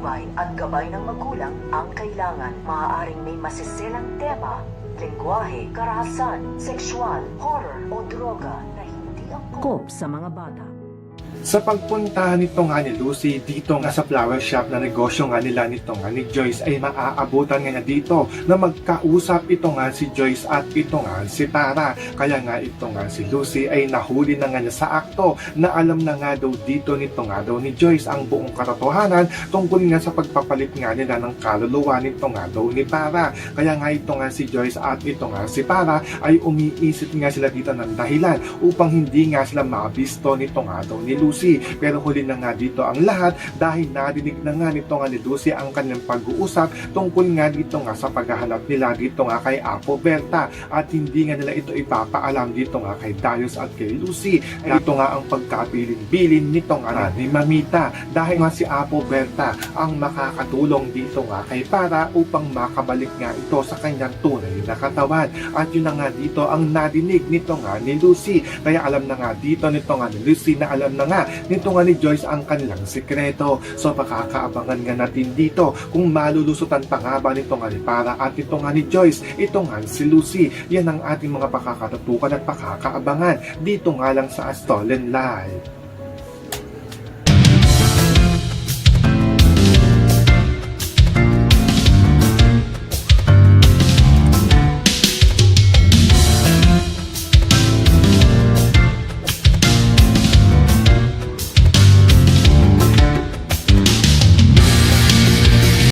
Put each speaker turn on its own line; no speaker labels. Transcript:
patnubay at gabay ng magulang ang kailangan. Maaaring may masiselang tema, lengguwahe, karahasan, sexual, horror o droga na hindi angkop sa mga bata.
Sa pagpunta nito nga ni Lucy dito nga sa flower shop na negosyo nga nila nito nga ni Joyce ay maaabutan nga niya dito na magkausap ito nga si Joyce at ito nga si Tara. Kaya nga ito nga si Lucy ay nahuli na nga niya sa akto na alam na nga daw dito nito nga daw ni Joyce ang buong katotohanan tungkol nga sa pagpapalit nga nila ng kaluluwa nito nga daw ni Tara. Kaya nga ito nga si Joyce at ito nga si Tara ay umiisip nga sila dito ng dahilan upang hindi nga sila mabisto nito nga daw ni Lucy. Pero huli na nga dito ang lahat dahil narinig na nga nito nga ni Lucy ang kanilang pag-uusap tungkol nga dito nga sa paghahanap nila dito nga kay Apo Berta at hindi nga nila ito ipapaalam dito nga kay Darius at kay Lucy. Ito nga ang pagkabilin-bilin nito nga ni Mamita dahil nga si Apo Berta ang makakatulong dito nga kay Tara upang makabalik nga ito sa kanyang tunay na katawan. At yun na nga dito ang narinig nito nga ni Lucy. Kaya alam na nga dito nito nga ni Lucy na alam na nga nito nga ni Joyce ang kanilang sikreto. So makakaabangan nga natin dito kung malulusutan pa nga ba nito nga ni Tara at ito nga ni Joyce, ito nga si Lucy. Yan ang ating mga pakakatutukan at pakakaabangan dito nga lang sa Stolen Live.